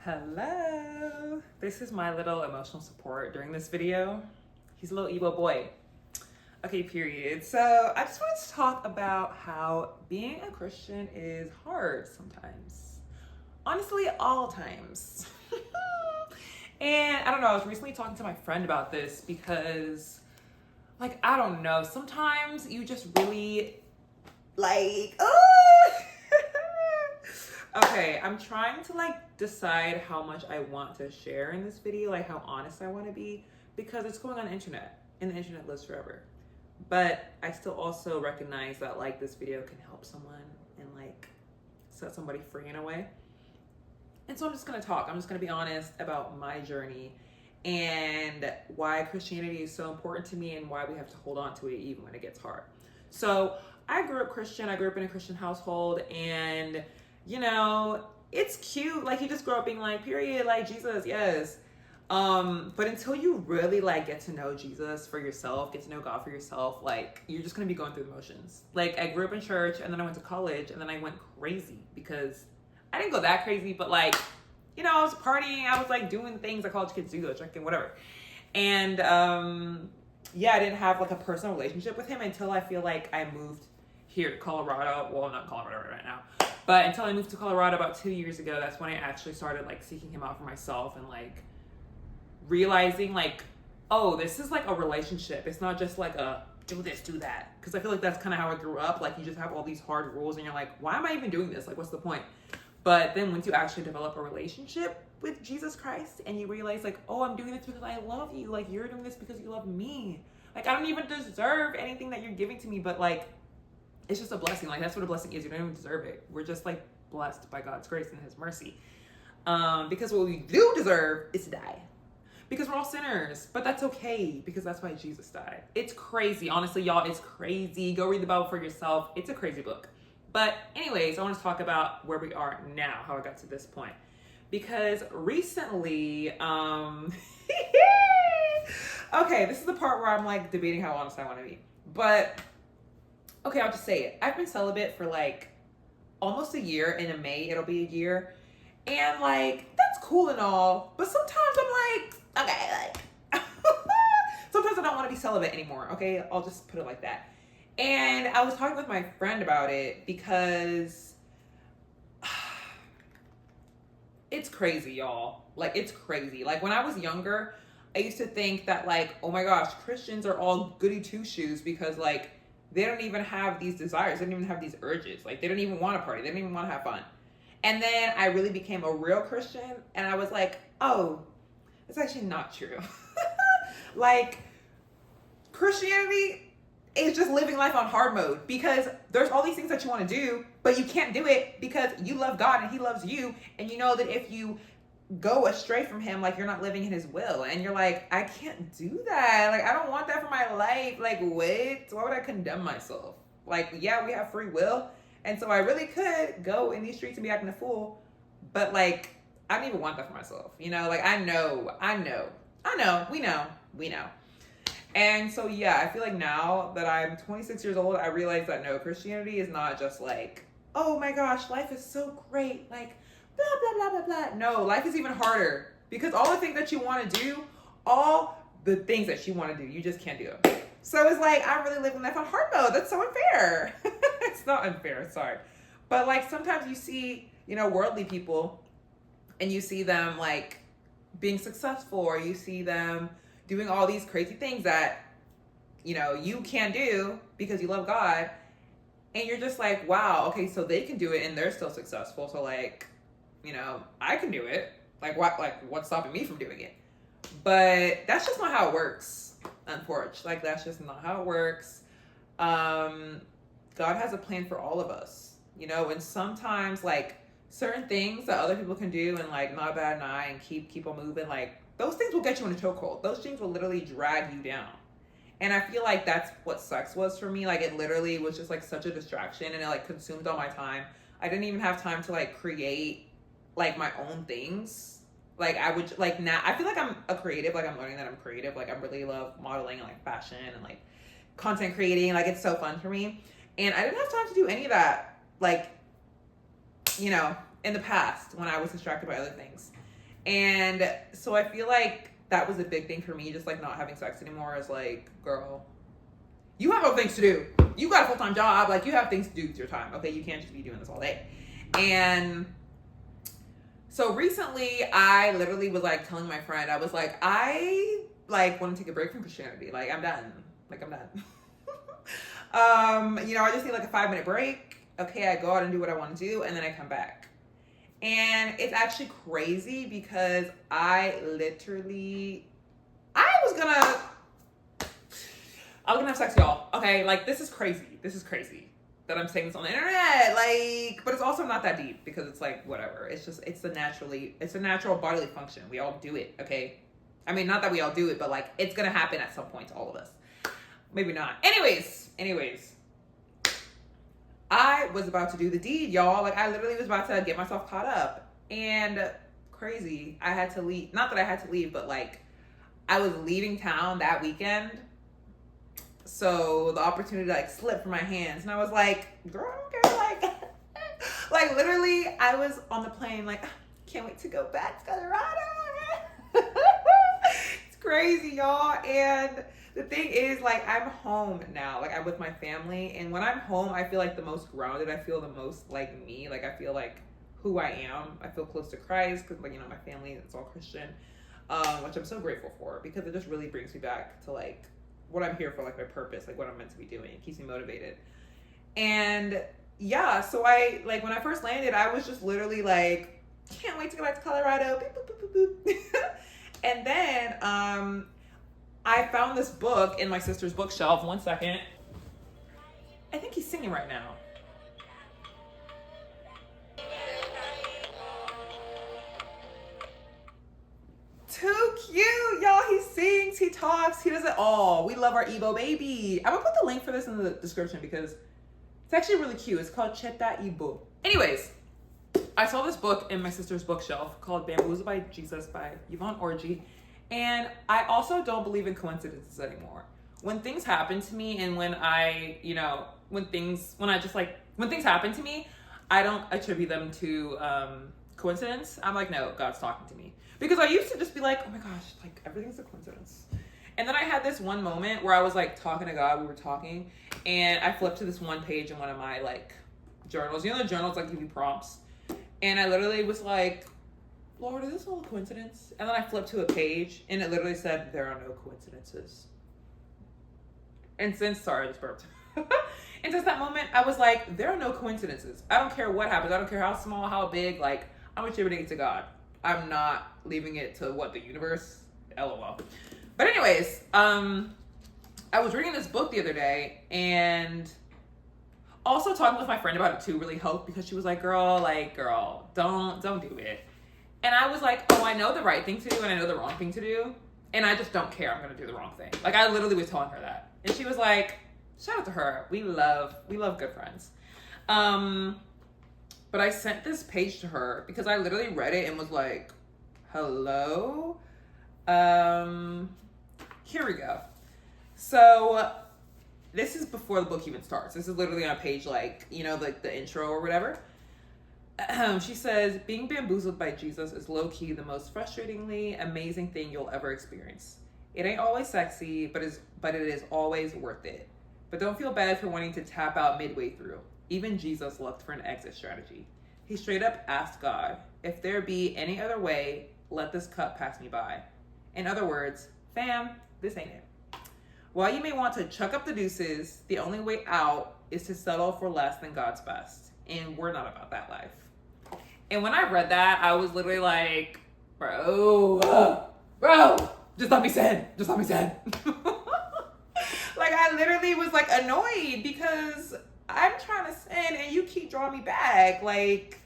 Hello. This is my little emotional support during this video. He's a little emo boy. Okay, period. So I just wanted to talk about how being a Christian is hard sometimes. Honestly, all times. And I don't know, I was recently talking to my friend about this because, I don't know, sometimes you just really, Okay, I'm trying to decide how much I want to share in this video, how honest I want to be, because it's going on the internet, and the internet lives forever. But I still also recognize that this video can help someone and set somebody free in a way. And so I'm just gonna talk. I'm just gonna be honest about my journey and why Christianity is so important to me and why we have to hold on to it even when it gets hard. So I grew up Christian. I grew up in a Christian household, and it's cute. You just grow up being period, Jesus, yes. But until you really get to know Jesus for yourself, get to know God for yourself, you're just gonna be going through the motions. I grew up in church, and then I went to college, and then I went crazy because I didn't go that crazy, but I was partying, I was doing things that college kids do, drinking, whatever. And I didn't have a personal relationship with him until I feel I moved here to Colorado. Well, I'm not in Colorado right now, but until I moved to Colorado about 2 years ago, that's when I actually started seeking him out for myself and realizing oh, this is a relationship. It's not just a do this, do that. Because I feel that's kind of how I grew up. You just have all these hard rules and you're why am I even doing this? What's the point? But then once you actually develop a relationship with Jesus Christ and you realize oh, I'm doing this because I love you. You're doing this because you love me. I don't even deserve anything that you're giving to me, but it's just a blessing. That's what a blessing is. You don't even deserve it. We're just blessed by God's grace and his mercy. Because what we do deserve is to die. Because we're all sinners, but that's okay because that's why Jesus died. It's crazy. Honestly, y'all, it's crazy. Go read the Bible for yourself. It's a crazy book. But anyways, I want to talk about where we are now, how I got to this point. Because recently, okay, this is the part where I'm debating how honest I want to be. But, okay, I'll just say it. I've been celibate for almost a year. In May, it'll be a year. And that's cool and all. But sometimes I'm okay, sometimes I don't want to be celibate anymore. Okay, I'll just put it like that. And I was talking with my friend about it because it's crazy, y'all. It's crazy. When I was younger, I used to think that oh my gosh, Christians are all goody two-shoes because they don't even have these desires. They don't even have these urges. They don't even want to party. They don't even want to have fun. And then I really became a real Christian and I was oh, it's actually not true. Christianity is just living life on hard mode because there's all these things that you want to do, but you can't do it because you love God and he loves you. And you know that if you go astray from him, you're not living in his will. And you're I can't do that. I don't want that for my life. What? Why would I condemn myself? Yeah, we have free will. And so I really could go in these streets and be acting a fool. But I don't even want that for myself. I know, we know. And so, yeah, I feel now that I'm 26 years old, I realize that no, Christianity is not just oh my gosh, life is so great. Blah, blah, blah, blah, blah. No, life is even harder because all the things that you want to do, all the things that you want to do, you just can't do them. So it's I'm really living life on hard mode. That's so unfair. It's not unfair, sorry. But sometimes you see, worldly people and you see them being successful, or you see them doing all these crazy things that, you can't do because you love God. And you're just wow, okay, so they can do it and they're still successful. So I can do it. What's stopping me from doing it? But that's just not how it works, unfortunately. That's just not how it works. God has a plan for all of us, and sometimes certain things that other people can do and not bad an eye and keep on moving, those things will get you in a chokehold. Those things will literally drag you down. And I feel that's what sex was for me. It literally was just such a distraction, and it consumed all my time. I didn't even have time to create my own things. I would now I feel I'm a creative. I'm learning that I'm creative. I really love modeling and fashion and content creating. It's so fun for me. And I didn't have time to do any of that in the past when I was distracted by other things. And so I feel like that was a big thing for me, just like not having sex anymore. Is like, girl, you have other things to do. You got a full-time job. Like, you have things to do with your time. Okay, you can't just be doing this all day. And so recently, I literally was like telling my friend, I was like, I like want to take a break from Christianity. Like, I'm done. Like, I'm done. I just need like a 5-minute break. Okay, I go out and do what I want to do, and then I come back. And it's actually crazy because I was gonna have sex, y'all. Okay, like, this is crazy. This is crazy that I'm saying this on the internet. Like, but it's also not that deep because it's like, whatever. It's a natural bodily function. We all do it, okay? I mean, not that we all do it, but like, it's gonna happen at some point to all of us. Maybe not. Anyways. I was about to do the deed, y'all. Like, I literally was about to get myself caught up. And crazy, I had to leave. Not that I had to leave, but like, I was leaving town that weekend. So the opportunity like slipped from my hands. And I was like, girl, I don't care. Like, like literally, I was on the plane like, can't wait to go back to Colorado. It's crazy, y'all. And the thing is, like, I'm home now. Like, I'm with my family. And when I'm home, I feel like the most grounded. I feel the most like me. Like, I feel like who I am. I feel close to Christ because, like, my family, it's all Christian, which I'm so grateful for because it just really brings me back to, like, what I'm here for, like, my purpose, like, what I'm meant to be doing. It keeps me motivated. And, yeah, so I, like, when I first landed, I was just literally, like, can't wait to go back to Colorado. Boop, boop, boop, boop, boop. And then, I found this book in my sister's bookshelf. One second. I think he's singing right now. Too cute, y'all. He sings, he talks, he does it all. We love our Igbo baby. I'm gonna put the link for this in the description because it's actually really cute. It's called Cheta Igbo. Anyways, I saw this book in my sister's bookshelf called Bamboozled by Jesus by Yvonne Orji. And I also don't believe in coincidences anymore. When things happen to me and when things happen to me, I don't attribute them to coincidence. I'm like, no, God's talking to me. Because I used to just be like, oh my gosh, like everything's a coincidence. And then I had this one moment where I was like talking to God, we were talking, and I flipped to this one page in one of my like journals. You know the journals like give you prompts? And I literally was like, Lord, is this all a coincidence? And then I flipped to a page and it literally said, there are no coincidences. And sorry, I just burped. And since that moment, I was like, there are no coincidences. I don't care what happens. I don't care how small, how big, like, I'm attributing it to God. I'm not leaving it to the universe, LOL. But anyways, I was reading this book the other day and also talking with my friend about it too really helped because she was like, girl, don't do it. And I was like, oh, I know the right thing to do and I know the wrong thing to do. And I just don't care. I'm going to do the wrong thing. Like, I literally was telling her that. And she was like, shout out to her. We love good friends. But I sent this page to her because I literally read it and was like, hello? Here we go. So this is before the book even starts. This is literally on page like the intro or whatever. She says, being bamboozled by Jesus is low-key the most frustratingly amazing thing you'll ever experience. It ain't always sexy, but it is always worth it. But don't feel bad for wanting to tap out midway through. Even Jesus looked for an exit strategy. He straight up asked God, if there be any other way, let this cup pass me by. In other words, fam, this ain't it. While you may want to chuck up the deuces, the only way out is to settle for less than God's best. And we're not about that life. And when I read that, I was literally like, bro, just let me sin. Like, I literally was like annoyed because I'm trying to sin and you keep drawing me back. Like,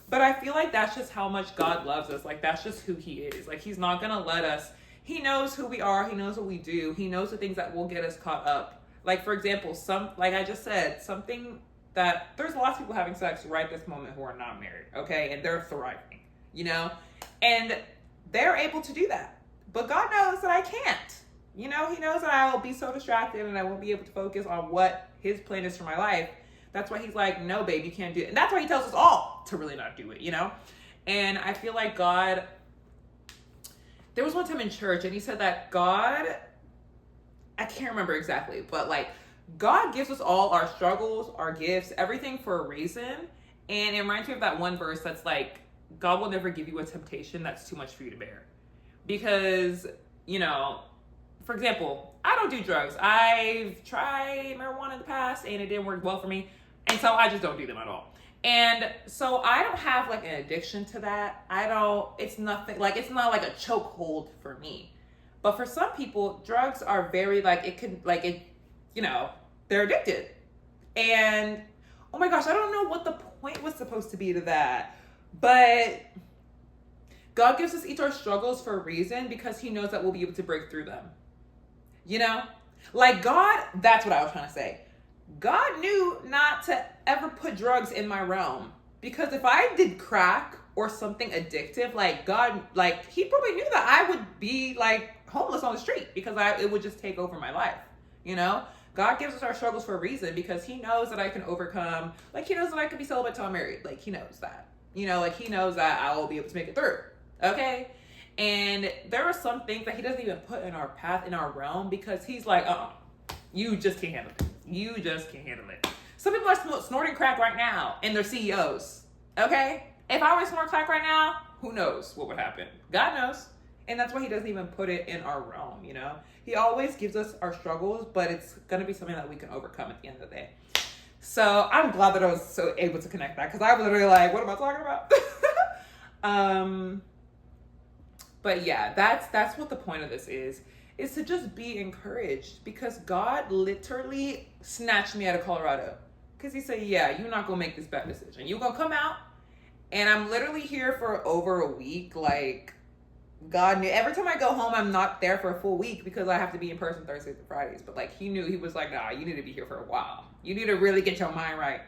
but I feel like that's just how much God loves us. Like, that's just who he is. Like, he's not going to let us. He knows who we are. He knows what we do. He knows the things that will get us caught up. Like, for example, like I just said, something that there's lots of people having sex right this moment who are not married, okay? And they're thriving, And they're able to do that. But God knows that I can't. He knows that I will be so distracted and I won't be able to focus on what his plan is for my life. That's why he's like, no, babe, you can't do it. And that's why he tells us all to really not do it, And I feel like God there was one time in church and he said that God, I can't remember exactly, but like God gives us all our struggles, our gifts, everything for a reason. And it reminds me of that one verse that's like, God will never give you a temptation that's too much for you to bear. Because, you know, for example, I don't do drugs. I've tried marijuana in the past and it didn't work well for me. And so I just don't do them at all. And so I don't have like an addiction to that. It's nothing, like, it's not like a chokehold for me. But for some people, drugs are very like, it can, like, it, you know, they're addicted. And oh my gosh, I don't know what the point was supposed to be to that. But God gives us each our struggles for a reason, because he knows that we'll be able to break through them. You know? Like God, that's what I was trying to say. God knew not to ever put drugs in my realm. Because if I did crack or something addictive, like God, like he probably knew that I would be like homeless on the street, because it would just take over my life. You know? God gives us our struggles for a reason, because he knows that I can overcome, like he knows that I can be celibate till I'm married. Like he knows that, you know, like he knows that I will be able to make it through. Okay. And there are some things that he doesn't even put in our path, in our realm, because he's like, you just can't handle it. You just can't handle it. Some people are snorting crack right now and they're CEOs. Okay. If I were to snort crack right now, who knows what would happen? God knows. And that's why he doesn't even put it in our realm, you know? He always gives us our struggles, but it's going to be something that we can overcome at the end of the day. So I'm glad that I was so able to connect that, because I was literally like, what am I talking about? But yeah, that's what the point of this is to just be encouraged, because God literally snatched me out of Colorado. Because he said, yeah, you're not going to make this bad decision. You're going to come out. And I'm literally here for over a week. Like, God knew. Every time I go home, I'm not there for a full week, because I have to be in person Thursdays and Fridays. But like, he knew. He was like, nah, you need to be here for a while. You need to really get your mind right.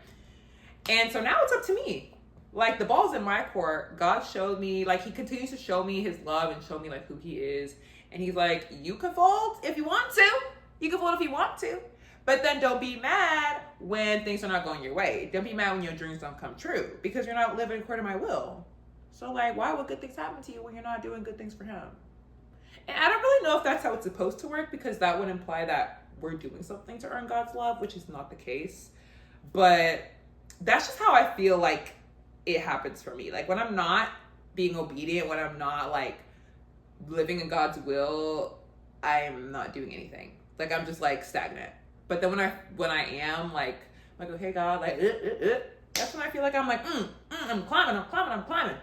And so now it's up to me. Like, the ball's in my court. God showed me, like, he continues to show me his love and show me like who he is. And he's like, you can fold if you want to. You can fold if you want to. But then don't be mad when things are not going your way. Don't be mad when your dreams don't come true, because you're not living according to my will. So like, why would good things happen to you when you're not doing good things for him? And I don't really know if that's how it's supposed to work, because that would imply that we're doing something to earn God's love, which is not the case. But that's just how I feel like it happens for me. Like when I'm not being obedient, when I'm not like living in God's will, I'm not doing anything. Like I'm just like stagnant. But then when I am like, okay, God, like, that's when I feel like I'm like, I'm climbing.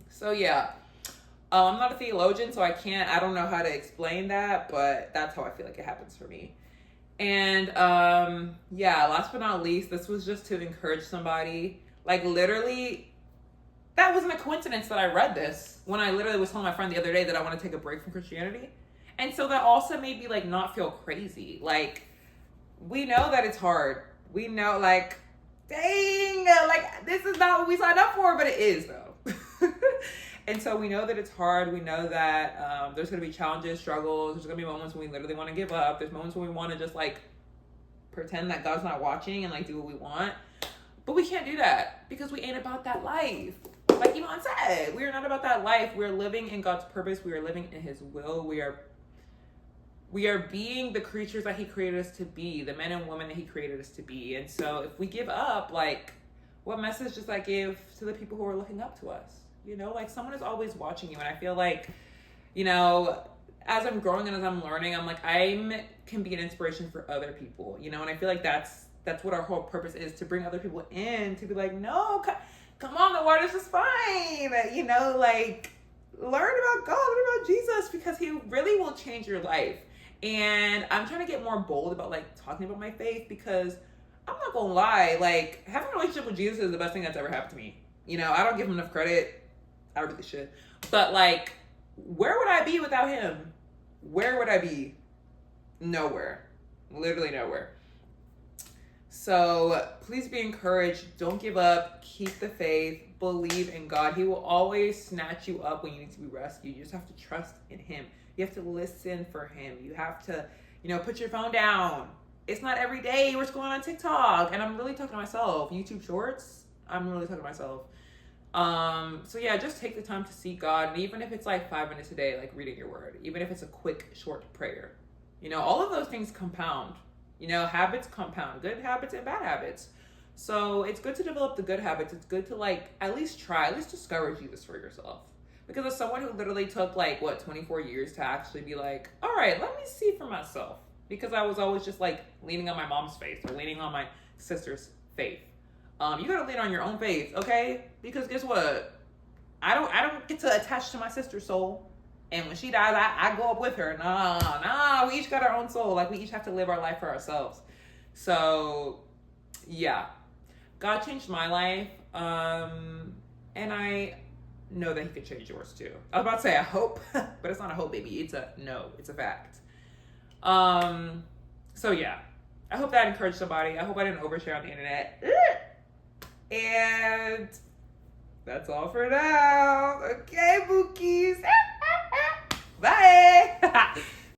So yeah, I'm not a theologian, so I don't know how to explain that, but that's how I feel like it happens for me. And yeah, last but not least, this was just to encourage somebody. Like literally, that wasn't a coincidence that I read this when I literally was telling my friend the other day that I want to take a break from Christianity. And so that also made me like not feel crazy. Like, we know that it's hard. We know, like, dang, like this is not what we signed up for, but it is though. And so we know that it's hard. We know that there's going to be challenges, struggles. There's going to be moments when we literally want to give up. There's moments when we want to just like pretend that God's not watching and like do what we want. But we can't do that, because we ain't about that life. Like Iman said, we are not about that life. We are living in God's purpose. We are living in his will. We are being the creatures that he created us to be, the men and women that he created us to be. And so if we give up, like, what message does that give to the people who are looking up to us? You know, like someone is always watching you. And I feel like, you know, as I'm growing and as I'm learning, I'm like, I can be an inspiration for other people, you know? And I feel like that's what our whole purpose is, to bring other people in, to be like, no, come on, the water's just fine. You know, like, learn about God, learn about Jesus, because he really will change your life. And I'm trying to get more bold about like talking about my faith, because I'm not gonna lie, like having a relationship with Jesus is the best thing that's ever happened to me. You know, I don't give him enough credit. I really should. But like, where would I be without him? Where would I be? Nowhere. Literally nowhere. So please be encouraged. Don't give up. Keep the faith. Believe in God. He will always snatch you up when you need to be rescued. You just have to trust in him. You have to listen for him. You have to, you know, put your phone down. It's not every day we're scrolling on TikTok. And I'm really talking to myself. YouTube Shorts, I'm really talking to myself. So yeah, just take the time to seek God. And even if it's like 5 minutes a day, like reading your word, even if it's a quick, short prayer, all of those things compound. Habits compound, good habits and bad habits. So it's good to develop the good habits. It's good to like at least discover Jesus for yourself. Because as someone who literally took 24 years to actually be like, all right, let me see for myself. Because I was always just like leaning on my mom's faith or leaning on my sister's faith. You gotta lean on your own faith, okay? Because guess what? I don't get to attach to my sister's soul. And when she dies, I go up with her. Nah, we each got our own soul. Like, we each have to live our life for ourselves. So, yeah. God changed my life. And I know that he could change yours too. I was about to say I hope, but it's not a hope, baby. It's a fact. So yeah. I hope that encouraged somebody. I hope I didn't overshare on the internet. And that's all for now. Okay, bookies. Bye.